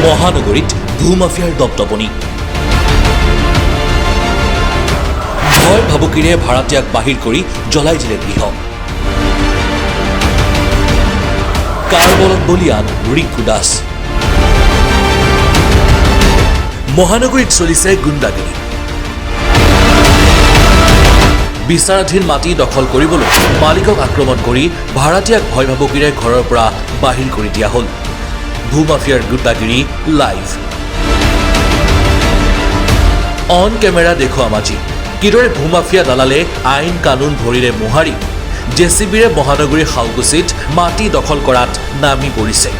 মহানগৰীত ভূমাফিয়াৰ দপদপনি ভয় ভাবুকিৰে ভাড়াতীয়াক বাহিৰ কৰি জ্বলাই দিলে গৃহ কাৰ বলত বলিয়ান ৰিংকু দাস মহানগৰীত চলিছে গুণ্ডাগিৰি বিচাৰাধীন মাটি দখল কৰিবলৈ মালিকক আক্ৰমণ কৰি ভাড়াতীয়াক ভয় ভাবুকিৰে ঘৰৰ পৰা বাহিৰ কৰি দিয়া হ'ল ভূমাফিয়াৰ গুণ্ডাগিৰি লাইভ অন কেমেৰা দেখুৱা মাজি কিদৰে ভূমাফিয়া দালালে আইন কানুন ভৰিৰে মোহাৰি জেচিবিৰে মহানগৰীৰ খাউকুচিত মাটি দখল কৰাত নামি পৰিছে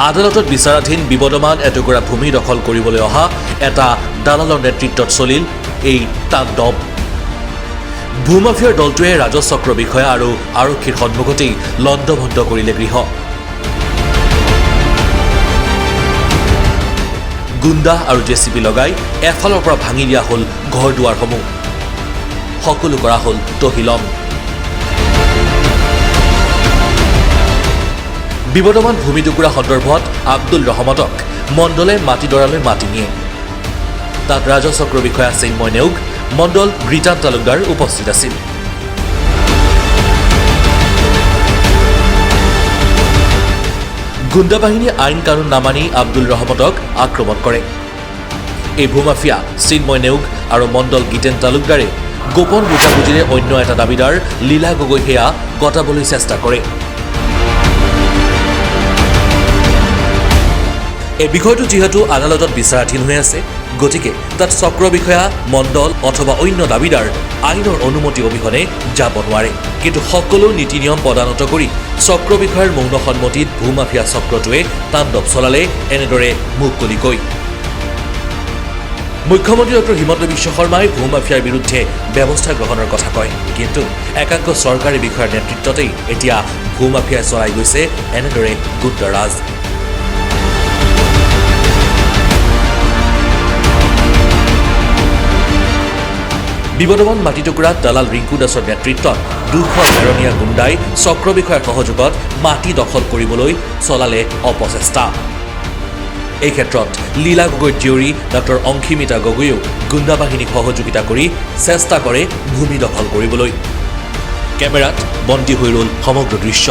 আদালতত বিচাৰাধীন বিবদমান এটুকুৰা ভূমি দখল কৰিবলৈ অহা এটা দালালৰ নেতৃত্বত চলিল এই তাণ্ডৱ ভূমাফিয়াৰ দলটোৱে ৰাজচক্ৰ বিষয়া আৰু আৰক্ষীৰ সন্মুখতেই লণ্ডভণ্ড কৰিলে গৃহ গুণ্ডা আৰু জেচিবি লগাই এফালৰ পৰা ভাঙি দিয়া হ'ল ঘৰ দুৱাৰসমূহ সকলো কৰা হ'ল তহিলং বিবদমান ভূমি টুকুৰা সন্দৰ্ভত আব্দুল ৰহমতক মণ্ডলে মাটিডৰালৈ মাতি নিয়ে তাত ৰাজচক্ৰ বিষয়া চিন্ময় নেওগ মণ্ডল গীতেন তালুকদাৰ উপস্থিত আছিল গুণ্ডা বাহিনী আইন কানুন নামানি আব্দুল ৰহমতক আক্ৰমণ কৰে এই ভূমাফিয়া চিন্ময় নেওগ আৰু মণ্ডল গীতেন তালুকদাৰে গোপন বুজাবুজিৰে অন্য এটা দাবীদাৰ লীলা গগৈ সেয়া গতাবলৈ চেষ্টা কৰে এই বিষয়টো যিহেতু আদালতত বিচাৰাধীন হৈ আছে গতিকে তাত চক্ৰ বিষয়া মণ্ডল অথবা অন্য দাবীদাৰ আইনৰ অনুমতি অবিহনে যাব নোৱাৰে কিন্তু সকলো নীতি নিয়ম পদানত কৰি চক্ৰ বিষয়াৰ মৌন সন্মতিত ভূমাফিয়া চক্ৰটোৱে তাণ্ডৱ চলালে এনেদৰে মুকলিকৈ মুখ্যমন্ত্ৰী ডক্টৰ হিমন্ত বিশ্ব শৰ্মাই ভূমাফিয়াৰ বিৰুদ্ধে ব্যৱস্থা গ্ৰহণৰ কথা কয় কিন্তু একাংশ চৰকাৰী বিষয়াৰ নেতৃত্বতেই এতিয়া ভূমাফিয়াই চলাই গৈছে এনেদৰে গুণ্ডাৰাজ বিবদমান মাটি টুকুৰাত দালাল ৰিংকু দাসৰ নেতৃত্বত 213 গুণ্ডাই চক্ৰ বিষয়াৰ সহযোগত মাটি দখল কৰিবলৈ চলালে অপচেষ্টা এই ক্ষেত্ৰত লীলা গগৈৰ জীয়ৰী ডক্টৰ অংশিমিতা গগৈয়েও গুণ্ডা বাহিনীক সহযোগিতা কৰি চেষ্টা কৰে ভূমি দখল কৰিবলৈ কেমেৰাত বন্দী হৈ ৰ'ল সমগ্ৰ দৃশ্য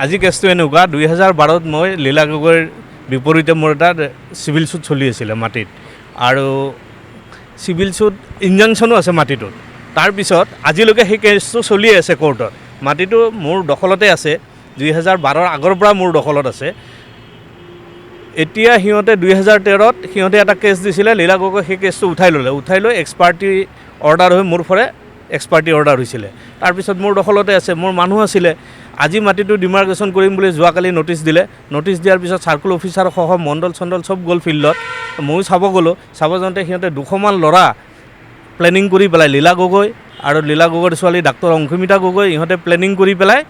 আজি কেছটো এনেকুৱা 2012ত মই লীলা গগৈৰ বিপৰীতে মোৰ এটা চিভিল শ্বুট চলি আছিলে মাটিত আৰু চিভিল শ্বুট ইনজাংচনো আছে মাটিটোত তাৰপিছত আজিলৈকে সেই কেছটো চলি আছে কোৰ্টত মাটিটো মোৰ দখলতে আছে 2012ৰ আগৰ পৰা মোৰ দখলত আছে এতিয়া সিহঁতে 2013ত সিহঁতে এটা কেছ দিছিলে লীলা গগৈ সেই কেছটো উঠাই লৈ এক্সপাৰ্টি অৰ্ডাৰ হৈ মোৰ ফৰে এক্সপাৰ্টি অৰ্ডাৰ হৈছিলে তাৰপিছত মোৰ দখলতে আছে মোৰ মানুহ আছিলে আজি মাটিটো ডিমাৰ্কেশ্যন কৰিম বুলি যোৱাকালি নটিচ দিয়াৰ পিছত চাৰ্কুল অফিচাৰ সহ মণ্ডল চণ্ডল চব গ'ল ফিল্ডত ময়ো চাব গ'লোঁ চাব যাওঁতে সিহঁতে 200মান ল'ৰা প্লেনিং কৰি পেলাই লীলা গগৈ আৰু লীলা গগৈৰ ছোৱালী ডাক্তৰ অংশিমিতা গগৈ ইহঁতে প্লেনিং কৰি পেলাই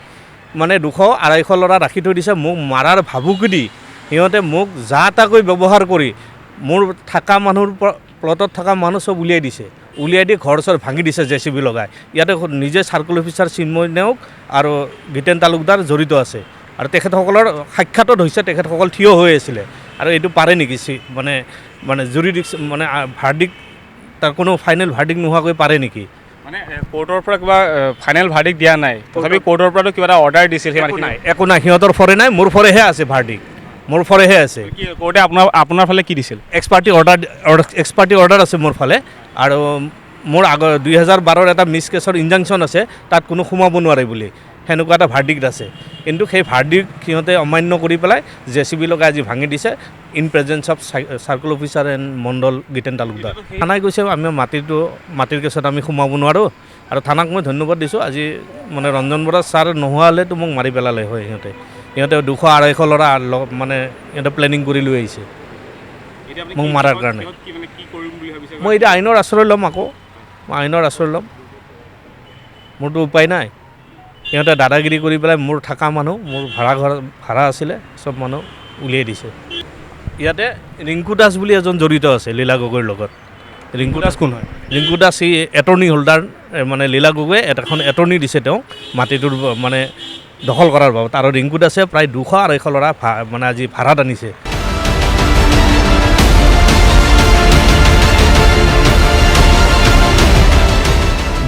মানে 200-250 ল'ৰা ৰাখি থৈ দিছে মোক মাৰাৰ ভাবুকি দি সিহঁতে মোক যা তাকৈ ব্যৱহাৰ কৰি মোৰ থকা মানুহৰ প্লটত থকা মানুহ চব উলিয়াই দি ঘৰ চৰ ভাঙি দিছে জেচিবি লগাই ইয়াতে নিজে চাৰ্কুল অফিচাৰ চিন্ময় নেওগ আৰু গীতেন তালুকদাৰ জড়িত আছে আৰু তেখেতসকলৰ সাক্ষাতত হৈছে তেখেতসকল থিয় হৈ আছিলে আৰু এইটো পাৰে নেকি মানে জুৰিডিক্স মানে ভাৰ্ডিক তাৰ কোনো ফাইনেল ভাৰ্ডিক নোহোৱাকৈ পাৰে নেকি মানে কোৰ্টৰ পৰা কিবা ফাইনেল ভাৰ্ডিক দিয়া নাই তথাপি কোৰ্টৰ পৰাতো কিবা এটা অৰ্ডাৰ দিছিল একো নাই সিহঁতৰ ফৰে নাই মোৰ ফৰেহে আছে ভাৰ্ডিক মোৰ ফৰেহে আছে কোৰ্টে আপোনাৰ ফালে কি দিছিল এক্সপাৰ্টি অৰ্ডাৰ আছে মোৰ ফালে আৰু মোৰ আগৰ 2012ৰ এটা মিছ কেছৰ ইনজাংচন আছে তাত কোনো সোমাব নোৱাৰে বুলি সেনেকুৱা এটা ভাৰ্ডিক্ট আছে কিন্তু সেই ভাৰ্ডিক্ট সিহঁতে অমান্য কৰি পেলাই জেচিবি লগাই আজি ভাঙি দিছে in presence of circle officer and Mandal Giten Talukdar থানাই কৈছে আমি মাটিৰ কেছত আমি সোমাব নোৱাৰোঁ আৰু থানাক মই ধন্যবাদ দিছোঁ আজি মানে ৰঞ্জন বৰা ছাৰ নোহোৱা হ'লেতো মোক মাৰি পেলালে হয় সিহঁতে 200-250 ল'ৰা মানে সিহঁতে প্লেনিং কৰি লৈ আহিছে মোক মাৰাৰ কাৰণে মই এতিয়া আইনৰ আশ্ৰয় ল'ম মই আইনৰ আশ্ৰয় ল'ম মোৰতো উপায় নাই সিহঁতে দাদাগিৰি কৰি পেলাই মোৰ থকা মানুহ মোৰ ভাড়া আছিলে চব মানুহ উলিয়াই দিছে ইয়াতে ৰিংকু দাস বুলি এজন জড়িত আছে লীলা গগৈৰ লগত ৰিংকু দাস কোন হয় ৰিংকু দাস এই এটৰ্নি হোল্ডাৰ মানে লীলা গগৈয়ে এখন এটৰ্নি দিছে তেওঁ মাটিটোৰ মানে দখল কৰাৰ বাবদ আৰু ৰিংকু দাসে প্ৰায় 200-250 ল'ৰা মানে আজি ভাড়াত আনিছে।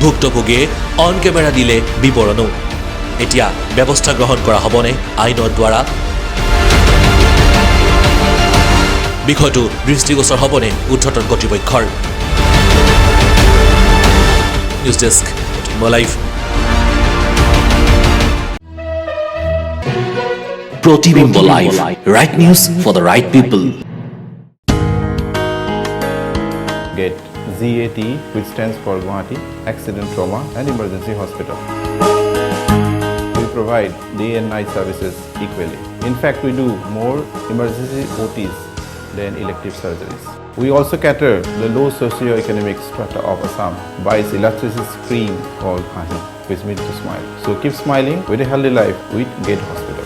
ভুক্তভোগীয়ে অন কেমেৰা দিলে বিৱৰণো। এতিয়া ব্যৱস্থা গ্ৰহণ কৰা হ'বনে আইনৰ দ্বাৰা? বিষয়টো দৃষ্টিগোচৰ হ'বনে ঊৰ্ধ্বতন কৰ্তৃপক্ষৰ? News desk live. প্ৰতিবিম্ব live, right news for the right people. GAT, GAT, which stands for Guwahati Accident Trauma and Emergency Hospital. We provide day and night services equally. In fact, we do more emergency OTs than elective surgeries. We also cater the low socio-economic strata of Assam by its electricity stream called Ahi, which means to smile. So keep smiling with a healthy life with GAT Hospital.